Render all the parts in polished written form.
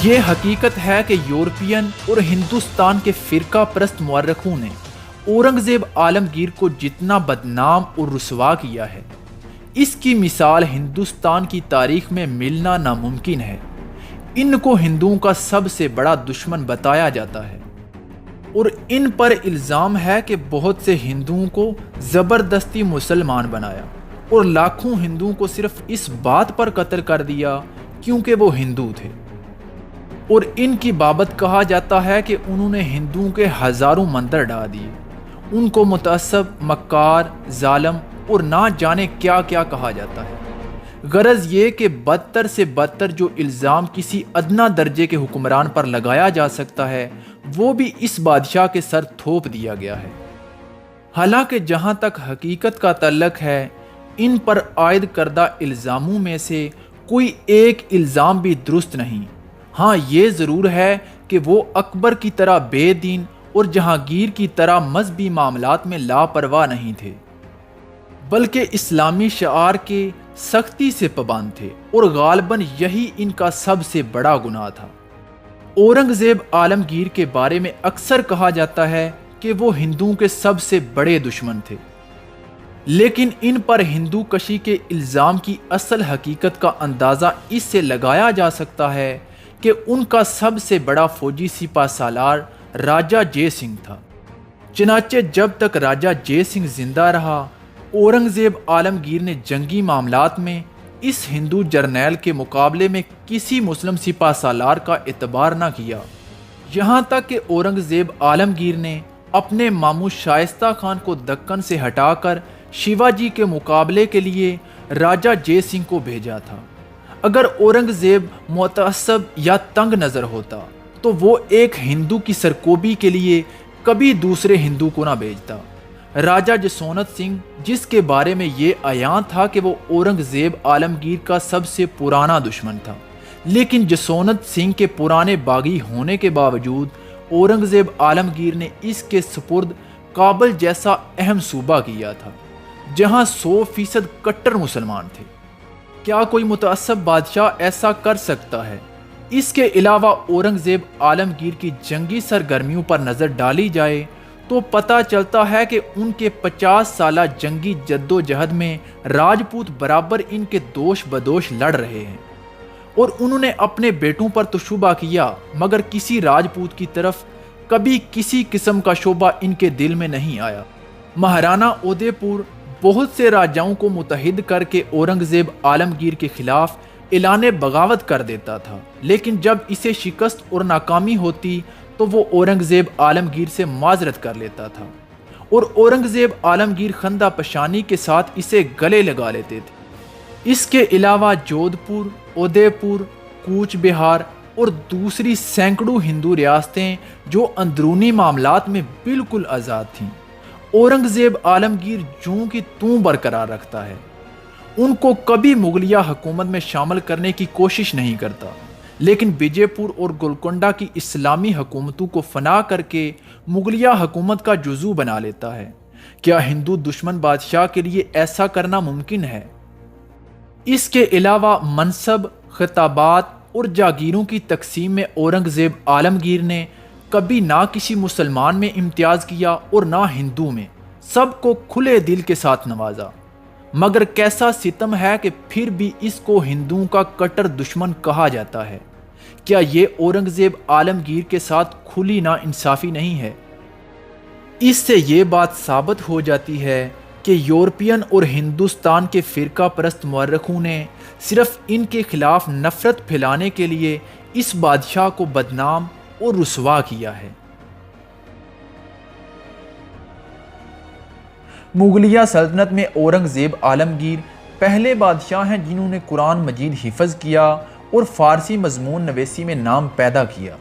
یہ حقیقت ہے کہ یورپین اور ہندوستان کے فرقہ پرست مورخوں نے اورنگزیب عالمگیر کو جتنا بدنام اور رسوا کیا ہے، اس کی مثال ہندوستان کی تاریخ میں ملنا ناممکن ہے۔ ان کو ہندوؤں کا سب سے بڑا دشمن بتایا جاتا ہے اور ان پر الزام ہے کہ بہت سے ہندوؤں کو زبردستی مسلمان بنایا اور لاکھوں ہندوؤں کو صرف اس بات پر قتل کر دیا کیونکہ وہ ہندو تھے۔ اور ان کی بابت کہا جاتا ہے کہ انہوں نے ہندوؤں کے ہزاروں مندر ڈھا دیے، ان کو متعصب، مکار، ظالم اور نہ جانے کیا کیا کہا جاتا ہے۔ غرض یہ کہ بدتر سے بدتر جو الزام کسی ادنا درجے کے حکمران پر لگایا جا سکتا ہے وہ بھی اس بادشاہ کے سر تھوپ دیا گیا ہے۔ حالانکہ جہاں تک حقیقت کا تعلق ہے، ان پر عائد کردہ الزاموں میں سے کوئی ایک الزام بھی درست نہیں۔ ہاں، یہ ضرور ہے کہ وہ اکبر کی طرح بے دین اور جہانگیر کی طرح مذہبی معاملات میں لاپرواہ نہیں تھے، بلکہ اسلامی شعار کے سختی سے پابند تھے، اور غالباً یہی ان کا سب سے بڑا گناہ تھا۔ اورنگزیب عالمگیر کے بارے میں اکثر کہا جاتا ہے کہ وہ ہندوؤں کے سب سے بڑے دشمن تھے، لیکن ان پر ہندو کشی کے الزام کی اصل حقیقت کا اندازہ اس سے لگایا جا سکتا ہے کہ ان کا سب سے بڑا فوجی سپہ سالار راجہ جے سنگھ تھا۔ چنانچہ جب تک راجہ جے سنگھ زندہ رہا، اورنگزیب عالمگیر نے جنگی معاملات میں اس ہندو جرنیل کے مقابلے میں کسی مسلم سپہ سالار کا اعتبار نہ کیا، یہاں تک کہ اورنگزیب عالمگیر نے اپنے ماموں شائستہ خان کو دکن سے ہٹا کر شیواجی کے مقابلے کے لیے راجہ جے سنگھ کو بھیجا تھا۔ اگر اورنگزیب متعصب یا تنگ نظر ہوتا تو وہ ایک ہندو کی سرکوبی کے لیے کبھی دوسرے ہندو کو نہ بھیجتا۔ راجہ جسونت سنگھ، جس کے بارے میں یہ عیاں تھا کہ وہ اورنگزیب عالمگیر کا سب سے پرانا دشمن تھا، لیکن جسونت سنگھ کے پرانے باغی ہونے کے باوجود اورنگزیب عالمگیر نے اس کے سپرد کابل جیسا اہم صوبہ کیا تھا جہاں 100% کٹر مسلمان تھے۔ کیا کوئی متعصب بادشاہ ایسا کر سکتا ہے؟ اس کے علاوہ اورنگزیب عالمگیر کی جنگی سرگرمیوں پر نظر ڈالی جائے تو پتہ چلتا ہے کہ ان کے 50 سالہ جنگی جدوجہد میں راجپوت برابر ان کے دوش بدوش لڑ رہے ہیں، اور انہوں نے اپنے بیٹوں پر تو شبہ کیا، مگر کسی راجپوت کی طرف کبھی کسی قسم کا شبہ ان کے دل میں نہیں آیا۔ مہارانا اودے پور بہت سے راجاؤں کو متحد کر کے اورنگزیب عالمگیر کے خلاف اعلان بغاوت کر دیتا تھا، لیکن جب اسے شکست اور ناکامی ہوتی تو وہ اورنگزیب عالمگیر سے معذرت کر لیتا تھا، اور اورنگزیب عالمگیر خندہ پشانی کے ساتھ اسے گلے لگا لیتے تھے۔ اس کے علاوہ جودھ پور، اودے پور، کوچ بہار اور دوسری سینکڑوں ہندو ریاستیں جو اندرونی معاملات میں بالکل آزاد تھیں، اورنگزیب عالمگیر جوں کی توں برقرار رکھتا ہے۔ ان کو کبھی مغلیہ حکومت میں شامل کرنے کی کوشش نہیں کرتا، لیکن وجے پور اور گولکنڈہ کی اسلامی حکومتوں کو فنا کر کے مغلیہ حکومت کا جزو بنا لیتا ہے۔ کیا ہندو دشمن بادشاہ کے لیے ایسا کرنا ممکن ہے؟ اس کے علاوہ منصب، خطابات اور جاگیروں کی تقسیم میں اورنگزیب عالمگیر نے کبھی نہ کسی مسلمان میں امتیاز کیا اور نہ ہندو میں، سب کو کھلے دل کے ساتھ نوازا۔ مگر کیسا ستم ہے کہ پھر بھی اس کو ہندوؤں کا کٹر دشمن کہا جاتا ہے۔ کیا یہ اورنگزیب عالمگیر کے ساتھ کھلی نا انصافی نہیں ہے؟ اس سے یہ بات ثابت ہو جاتی ہے کہ یورپین اور ہندوستان کے فرقہ پرست مورخوں نے صرف ان کے خلاف نفرت پھیلانے کے لیے اس بادشاہ کو بدنام اور رسوا کیا ہے۔ مغلیہ سلطنت میں اورنگزیب عالمگیر پہلے بادشاہ ہیں جنہوں نے قرآن مجید حفظ کیا اور فارسی مضمون نویسی میں نام پیدا کیا۔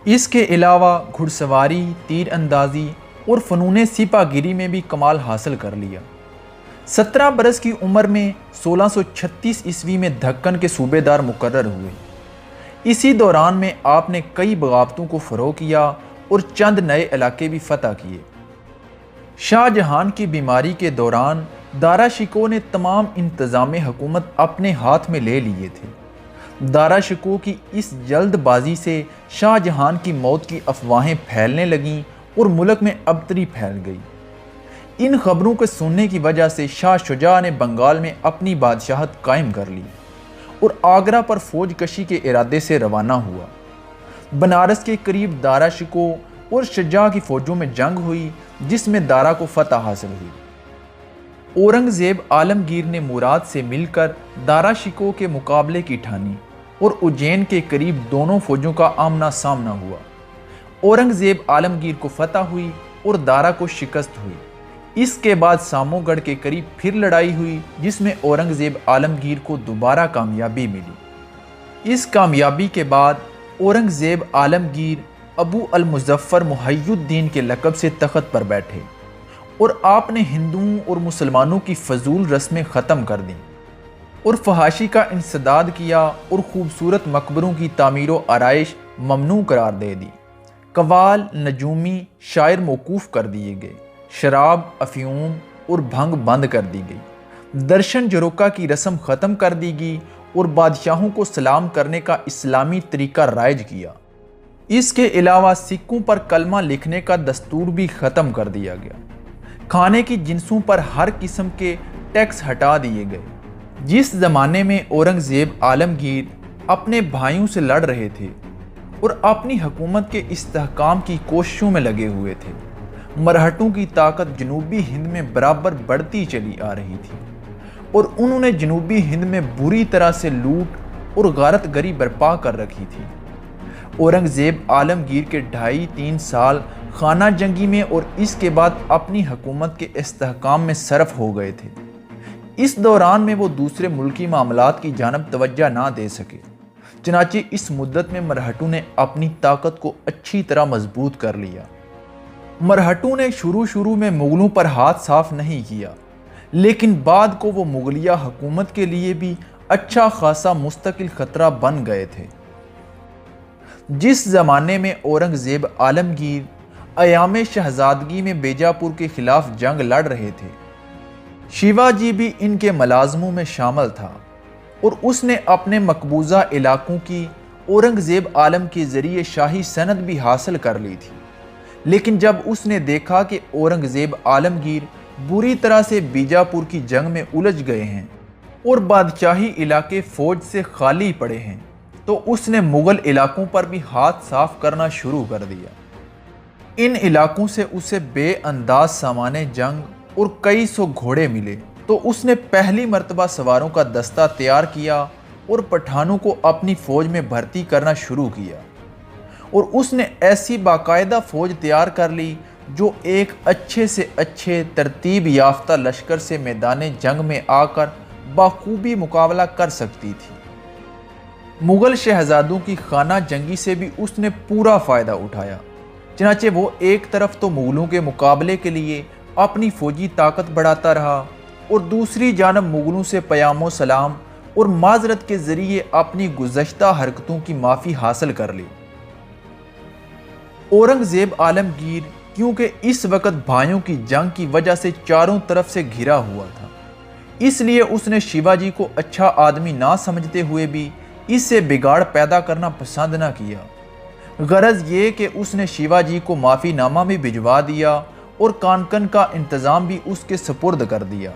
اس کے علاوہ گھڑ سواری، تیر اندازی اور فنون سپہ گیری میں بھی کمال حاصل کر لیا۔ 17 برس کی عمر میں 1636 عیسوی میں دکن کے صوبے دار مقرر ہوئے۔ اسی دوران میں آپ نے کئی بغاوتوں کو فروغ کیا اور چند نئے علاقے بھی فتح کیے۔ شاہ جہان کی بیماری کے دوران دارا شکوہ نے تمام انتظام حکومت اپنے ہاتھ میں لے لیے تھے، دارا شکوہ کی اس جلد بازی سے شاہ جہان کی موت کی افواہیں پھیلنے لگیں اور ملک میں ابتری پھیل گئی۔ ان خبروں کے سننے کی وجہ سے شاہ شجاع نے بنگال میں اپنی بادشاہت قائم کر لی اور آگرہ پر فوج کشی کے ارادے سے روانہ ہوا۔ بنارس کے قریب دارا شکوہ اور شجاع کی فوجوں میں جنگ ہوئی، جس میں دارا کو فتح حاصل ہوئی۔ اورنگزیب عالمگیر نے مراد سے مل کر دارا شکوہ کے مقابلے کی ٹھانی اور اجین کے قریب دونوں فوجوں کا آمنا سامنا ہوا۔ اورنگزیب عالمگیر کو فتح ہوئی اور دارا کو شکست ہوئی۔ اس کے بعد سامو گڑھ کے قریب پھر لڑائی ہوئی، جس میں اورنگزیب عالمگیر کو دوبارہ کامیابی ملی۔ اس کامیابی کے بعد اورنگزیب عالمگیر ابو المظفر محی الدین کے لقب سے تخت پر بیٹھے اور آپ نے ہندوؤں اور مسلمانوں کی فضول رسمیں ختم کر دیں اور فحاشی کا انسداد کیا اور خوبصورت مقبروں کی تعمیر و آرائش ممنوع قرار دے دی۔ قوال، نجومی، شاعر موقوف کر دیے گئے، شراب، افیون اور بھنگ بند کر دی گئی، درشن جروکا کی رسم ختم کر دی گئی اور بادشاہوں کو سلام کرنے کا اسلامی طریقہ رائج کیا۔ اس کے علاوہ سکوں پر کلمہ لکھنے کا دستور بھی ختم کر دیا گیا۔ کھانے کی جنسوں پر ہر قسم کے ٹیکس ہٹا دیے گئے۔ جس زمانے میں اورنگزیب عالمگیر اپنے بھائیوں سے لڑ رہے تھے اور اپنی حکومت کے استحکام کی کوششوں میں لگے ہوئے تھے، مرہٹوں کی طاقت جنوبی ہند میں برابر بڑھتی چلی آ رہی تھی اور انہوں نے جنوبی ہند میں بری طرح سے لوٹ اور غارت گری برپا کر رکھی تھی۔ اورنگزیب عالمگیر کے 2.5-3 سال خانہ جنگی میں اور اس کے بعد اپنی حکومت کے استحکام میں صرف ہو گئے تھے۔ اس دوران میں وہ دوسرے ملکی معاملات کی جانب توجہ نہ دے سکے، چنانچہ اس مدت میں مرہٹوں نے اپنی طاقت کو اچھی طرح مضبوط کر لیا۔ مرہٹوں نے شروع میں مغلوں پر ہاتھ صاف نہیں کیا، لیکن بعد کو وہ مغلیہ حکومت کے لیے بھی اچھا خاصا مستقل خطرہ بن گئے تھے۔ جس زمانے میں اورنگزیب عالمگیر ایام شہزادگی میں بیجاپور کے خلاف جنگ لڑ رہے تھے، شیواجی بھی ان کے ملازموں میں شامل تھا اور اس نے اپنے مقبوضہ علاقوں کی اورنگزیب عالم کے ذریعے شاہی سند بھی حاصل کر لی تھی۔ لیکن جب اس نے دیکھا کہ اورنگزیب عالمگیر بری طرح سے بیجاپور کی جنگ میں الجھ گئے ہیں اور بادشاہی علاقے فوج سے خالی پڑے ہیں، تو اس نے مغل علاقوں پر بھی ہاتھ صاف کرنا شروع کر دیا۔ ان علاقوں سے اسے بے انداز سامان جنگ اور کئی سو گھوڑے ملے، تو اس نے پہلی مرتبہ سواروں کا دستہ تیار کیا اور پٹھانوں کو اپنی فوج میں بھرتی کرنا شروع کیا، اور اس نے ایسی باقاعدہ فوج تیار کر لی جو ایک اچھے سے اچھے ترتیب یافتہ لشکر سے میدان جنگ میں آ کر بخوبی مقابلہ کر سکتی تھی۔ مغل شہزادوں کی خانہ جنگی سے بھی اس نے پورا فائدہ اٹھایا، چنانچہ وہ ایک طرف تو مغلوں کے مقابلے کے لیے اپنی فوجی طاقت بڑھاتا رہا اور دوسری جانب مغلوں سے پیام و سلام اور معذرت کے ذریعے اپنی گزشتہ حرکتوں کی معافی حاصل کر لی۔ اورنگزیب عالمگیر کیونکہ اس وقت بھائیوں کی جنگ کی وجہ سے چاروں طرف سے گھرا ہوا تھا، اس لیے اس نے شیواجی کو اچھا آدمی نہ سمجھتے ہوئے بھی اس سے بگاڑ پیدا کرنا پسند نہ کیا۔ غرض یہ کہ اس نے شیواجی کو معافی نامہ بھی بھجوا دیا اور کانکن کا انتظام بھی اس کے سپرد کر دیا۔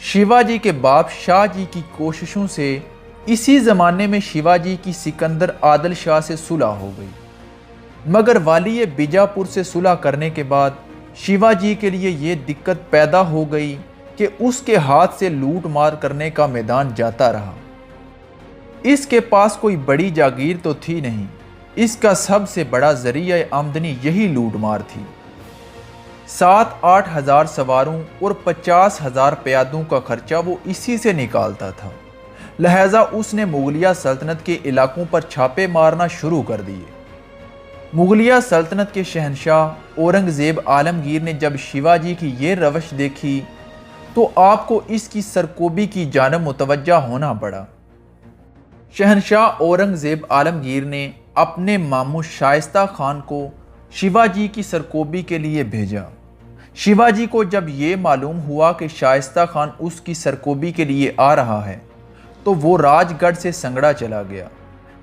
شیواجی کے باپ شاہ جی کی کوششوں سے اسی زمانے میں شیواجی کی سکندر عادل شاہ سے صلح ہو گئی، مگر والی بیجاپور سے صلح کرنے کے بعد شیواجی کے لیے یہ دقت پیدا ہو گئی کہ اس کے ہاتھ سے لوٹ مار کرنے کا میدان جاتا رہا۔ اس کے پاس کوئی بڑی جاگیر تو تھی نہیں، اس کا سب سے بڑا ذریعہ آمدنی یہی لوٹ مار تھی۔ 7-8 ہزار سواروں اور 50,000 پیادوں کا خرچہ وہ اسی سے نکالتا تھا، لہٰذا اس نے مغلیہ سلطنت کے علاقوں پر چھاپے مارنا شروع کر دیے۔ مغلیہ سلطنت کے شہنشاہ اورنگزیب عالمگیر نے جب شیواجی کی یہ روش دیکھی تو آپ کو اس کی سرکوبی کی جانب متوجہ ہونا پڑا۔ شہنشاہ اورنگزیب عالمگیر نے اپنے ماموں شائستہ خان کو شیواجی کی سرکوبی کے لیے بھیجا۔ شیواجی کو جب یہ معلوم ہوا کہ شائستہ خان اس کی سرکوبی کے لیے آ رہا ہے تو وہ راج گڑھ سے سنگڑا چلا گیا۔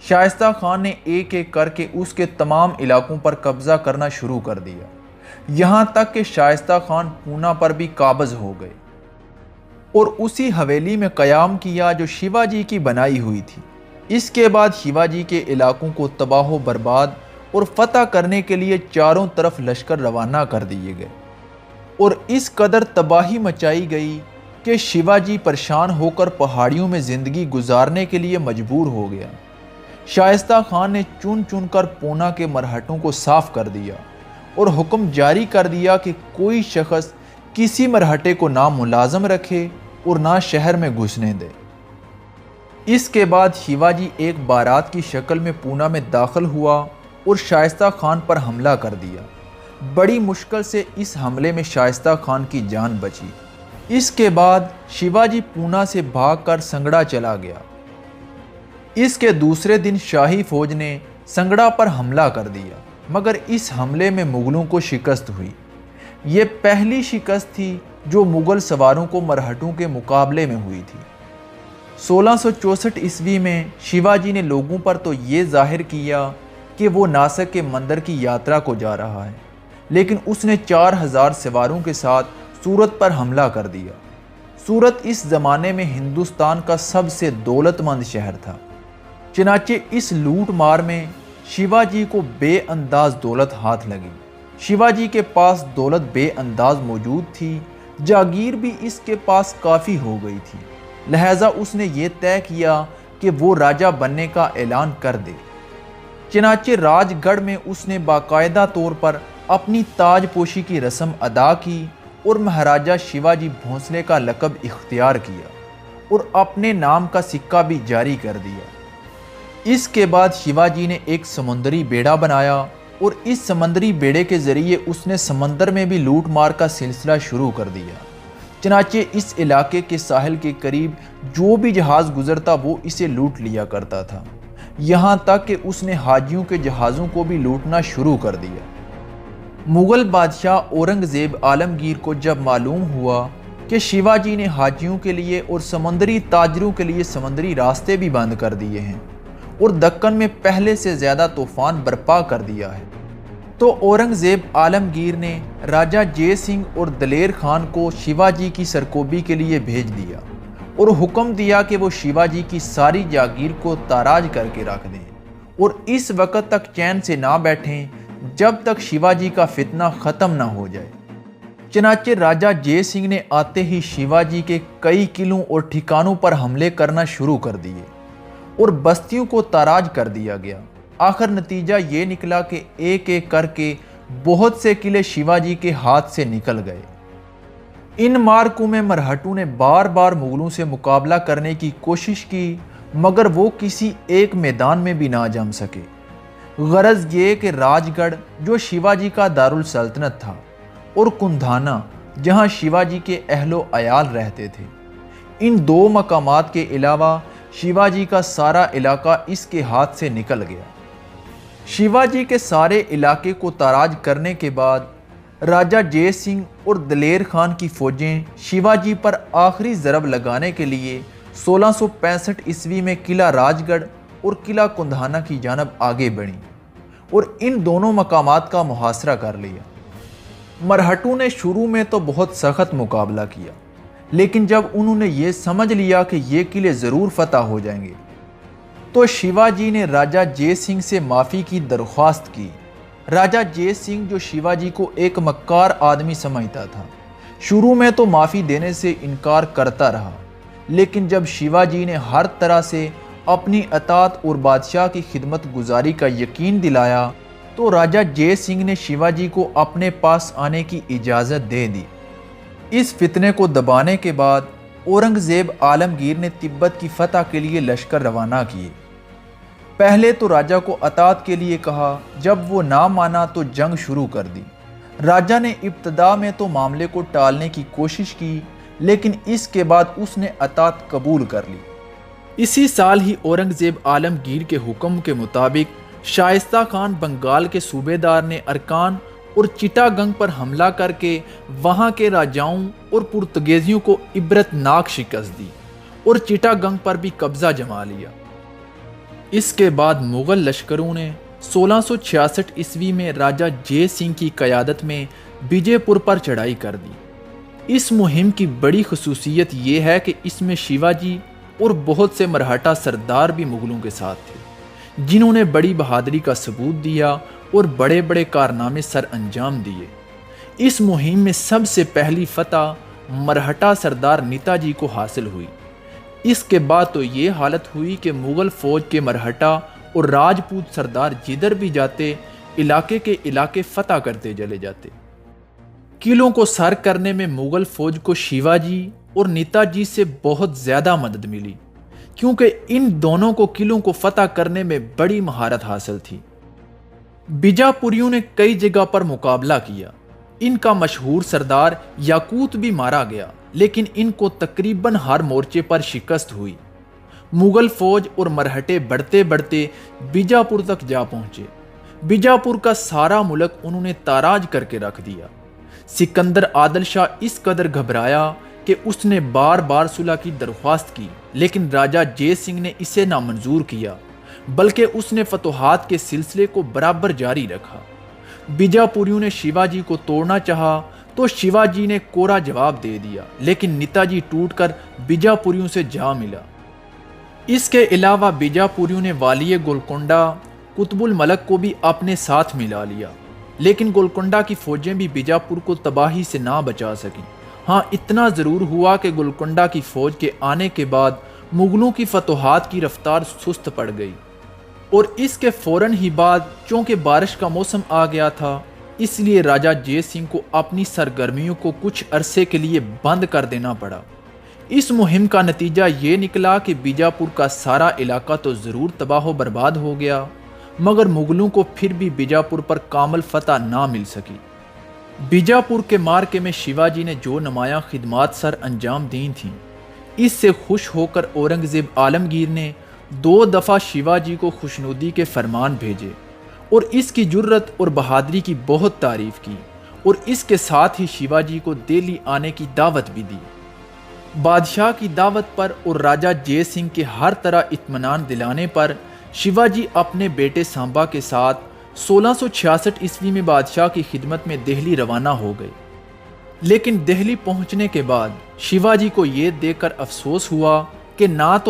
شائستہ خان نے ایک ایک کر کے اس کے تمام علاقوں پر قبضہ کرنا شروع کر دیا، یہاں تک کہ شائستہ خان پونا پر بھی قابض ہو گئے اور اسی حویلی میں قیام کیا جو شیواجی کی بنائی ہوئی تھی۔ اس کے بعد شیواجی کے علاقوں کو تباہ و برباد اور فتح کرنے کے لیے چاروں طرف لشکر روانہ کر دیے گئے اور اس قدر تباہی مچائی گئی کہ شیواجی پریشان ہو کر پہاڑیوں میں زندگی گزارنے کے لیے مجبور ہو گیا۔ شائستہ خان نے چن چن کر پونا کے مرہٹوں کو صاف کر دیا اور حکم جاری کر دیا کہ کوئی شخص کسی مرہٹے کو نہ ملازم رکھے اور نہ شہر میں گھسنے دے۔ اس کے بعد شیواجی ایک بارات کی شکل میں پونا میں داخل ہوا اور شائستہ خان پر حملہ کر دیا۔ بڑی مشکل سے اس حملے میں شائستہ خان کی جان بچی۔ اس کے بعد شیواجی پونا سے بھاگ کر سنگڑا چلا گیا۔ اس کے دوسرے دن شاہی فوج نے سنگڑا پر حملہ کر دیا، مگر اس حملے میں مغلوں کو شکست ہوئی۔ یہ پہلی شکست تھی جو مغل سواروں کو مرہٹوں کے مقابلے میں ہوئی تھی۔ 1664 عیسوی میں شیواجی نے لوگوں پر تو یہ ظاہر کیا کہ وہ ناسک کے مندر کی یاترا کو جا رہا ہے، لیکن اس نے 4000 سواروں کے ساتھ سورت پر حملہ کر دیا۔ سورت اس زمانے میں ہندوستان کا سب سے دولت مند شہر تھا، چنانچہ اس لوٹ مار میں شیواجی کو بے انداز دولت ہاتھ لگی۔ شیواجی کے پاس دولت بے انداز موجود تھی، جاگیر بھی اس کے پاس کافی ہو گئی تھی، لہٰذا اس نے یہ طے کیا کہ وہ راجہ بننے کا اعلان کر دے۔ چنانچہ راج گڑھ میں اس نے باقاعدہ طور پر اپنی تاج پوشی کی رسم ادا کی اور مہاراجہ شیواجی بھونسلے کا لقب اختیار کیا اور اپنے نام کا سکہ بھی جاری کر دیا۔ اس کے بعد شیواجی نے ایک سمندری بیڑا بنایا اور اس سمندری بیڑے کے ذریعے اس نے سمندر میں بھی لوٹ مار کا سلسلہ شروع کر دیا۔ چنانچہ اس علاقے کے ساحل کے قریب جو بھی جہاز گزرتا وہ اسے لوٹ لیا کرتا تھا، یہاں تک کہ اس نے حاجیوں کے جہازوں کو بھی لوٹنا شروع کر دیا۔ مغل بادشاہ اورنگزیب عالمگیر کو جب معلوم ہوا کہ شیواجی نے حاجیوں کے لیے اور سمندری تاجروں کے لیے سمندری راستے بھی بند کر دیے ہیں اور دکن میں پہلے سے زیادہ طوفان برپا کر دیا ہے، تو اورنگزیب عالمگیر نے راجہ جے سنگھ اور دلیر خان کو شیواجی کی سرکوبی کے لیے بھیج دیا اور حکم دیا کہ وہ شیواجی کی ساری جاگیر کو تاراج کر کے رکھ دیں اور اس وقت تک چین سے نہ بیٹھیں جب تک شیواجی کا فتنہ ختم نہ ہو جائے۔ چنانچہ راجہ جے سنگھ نے آتے ہی شیواجی کے کئی قلعوں اور ٹھکانوں پر حملے کرنا شروع کر دیے اور بستیوں کو تاراج کر دیا گیا۔ آخر نتیجہ یہ نکلا کہ ایک ایک کر کے بہت سے قلعے شیواجی کے ہاتھ سے نکل گئے۔ ان مارکوں میں مرہٹوں نے بار بار مغلوں سے مقابلہ کرنے کی کوشش کی، مگر وہ کسی ایک میدان میں بھی نہ جم سکے۔ غرض یہ کہ راج گڑھ جو شیواجی کا دارالسلطنت تھا اور کندھانا جہاں شیواجی کے اہل و عیال رہتے تھے، ان دو مقامات کے علاوہ شیواجی کا سارا علاقہ اس کے ہاتھ سے نکل گیا۔ شیواجی کے سارے علاقے کو تاراج کرنے کے بعد راجہ جے سنگھ اور دلیر خان کی فوجیں شیواجی پر آخری ضرب لگانے کے لیے 1665 عیسوی میں قلعہ راج گڑھ اور قلعہ کندھانا کی جانب آگے بڑھیں اور ان دونوں مقامات کا محاصرہ کر لیا۔ مرہٹوں نے شروع میں تو بہت سخت مقابلہ کیا، لیکن جب انہوں نے یہ سمجھ لیا کہ یہ قلعے ضرور فتح ہو جائیں گے تو شیواجی نے راجہ جے سنگھ سے معافی کی درخواست کی۔ راجہ جے سنگھ جو شیواجی کو ایک مکار آدمی سمجھتا تھا، شروع میں تو معافی دینے سے انکار کرتا رہا، لیکن جب شیواجی نے ہر طرح سے اپنی اطاعت اور بادشاہ کی خدمت گزاری کا یقین دلایا تو راجہ جے سنگھ نے شیواجی کو اپنے پاس آنے کی اجازت دے دی۔ اس فتنے کو دبانے کے بعد اورنگزیب عالمگیر نے تبت کی فتح کے لیے لشکر روانہ کیے۔ پہلے تو راجہ کو اطاعت کے لیے کہا، جب وہ نہ مانا تو جنگ شروع کر دی۔ راجہ نے ابتدا میں تو معاملے کو ٹالنے کی کوشش کی، لیکن اس کے بعد اس نے اطاعت قبول کر لی۔ اسی سال ہی اورنگزیب عالمگیر کے حکم کے مطابق شائستہ خان بنگال کے صوبے دار نے ارکان اور چٹاگنگ پر حملہ کر کے وہاں کے راجاؤں اور پرتگیزیوں کو عبرتناک شکست دی اور چٹاگنگ پر بھی قبضہ جما لیا۔ اس کے بعد مغل لشکروں نے 1666 عیسوی میں راجہ جے سنگھ کی قیادت میں وجے پور پر چڑھائی کر دی۔ اس مہم کی بڑی خصوصیت یہ ہے کہ اس میں شیواجی اور بہت سے مرہٹا سردار بھی مغلوں کے ساتھ تھے، جنہوں نے بڑی بہادری کا ثبوت دیا اور بڑے بڑے کارنامے سر انجام دیے۔ اس مہم میں سب سے پہلی فتح مرہٹا سردار نیتاجی کو حاصل ہوئی۔ اس کے بعد تو یہ حالت ہوئی کہ مغل فوج کے مرہٹا اور راجپوت سردار جدھر بھی جاتے علاقے کے علاقے فتح کرتے چلے جاتے۔ قلعوں کو سر کرنے میں مغل فوج کو شیواجی اور نیتاجی سے بہت زیادہ مدد ملی، کیونکہ ان دونوں کو قلعوں کو فتح کرنے میں بڑی مہارت حاصل تھی۔ بیجاپوریوں نے کئی جگہ پر مقابلہ کیا، ان کا مشہور سردار یاقوت بھی مارا گیا، لیکن ان کو تقریباً ہر مورچے پر شکست ہوئی۔ مغل فوج اور مرہٹے بڑھتے بڑھتے بیجاپور تک جا پہنچے۔ بیجاپور کا سارا ملک انہوں نے تاراج کر کے رکھ دیا۔ سکندر عادل شاہ اس قدر گھبرایا کہ اس نے بار بار صلح کی درخواست کی، لیکن راجہ جے سنگھ نے اسے نامنظور کیا، بلکہ اس نے فتوحات کے سلسلے کو برابر جاری رکھا۔ بیجاپوریوں نے شیواجی کو توڑنا چاہا تو شیواجی نے کورا جواب دے دیا، لیکن نیتاجی ٹوٹ کر بیجاپوریوں سے جا ملا۔ اس کے علاوہ بیجاپوریوں نے والی گولکنڈہ قطب الملک کو بھی اپنے ساتھ ملا لیا، لیکن گولکنڈہ کی فوجیں بھی بیجاپور کو تباہی سے نہ بچا سکیں۔ ہاں، اتنا ضرور ہوا کہ گولکنڈہ کی فوج کے آنے کے بعد مغلوں کی فتوحات کی رفتار سست پڑ گئی، اور اس کے فوراً ہی بعد چونکہ بارش کا موسم آ گیا تھا، اس لیے راجہ جے سنگھ کو اپنی سرگرمیوں کو کچھ عرصے کے لیے بند کر دینا پڑا۔ اس مہم کا نتیجہ یہ نکلا کہ بیجاپور کا سارا علاقہ تو ضرور تباہ و برباد ہو گیا، مگر مغلوں کو پھر بھی بیجاپور پر کامل فتح نہ مل سکی۔ بیجاپور کے معرکے میں شیواجی نے جو نمایاں خدمات سر انجام دی تھیں، اس سے خوش ہو کر اورنگزیب عالمگیر نے 2 دفعہ شیواجی کو خوشنودی کے فرمان بھیجے اور اس کی جرت اور بہادری کی بہت تعریف کی، اور اس کے ساتھ ہی شیواجی کو دہلی آنے کی دعوت بھی دی۔ بادشاہ کی دعوت پر اور راجہ جے سنگھ کے ہر طرح اطمینان دلانے پر شیواجی اپنے بیٹے سامبا کے ساتھ 1666 عیسوی میں بادشاہ کی خدمت میں دہلی روانہ ہو گئے۔ لیکن دہلی پہنچنے کے بعد شیواجی کو یہ دیکھ کر افسوس ہوا کہ نہ تو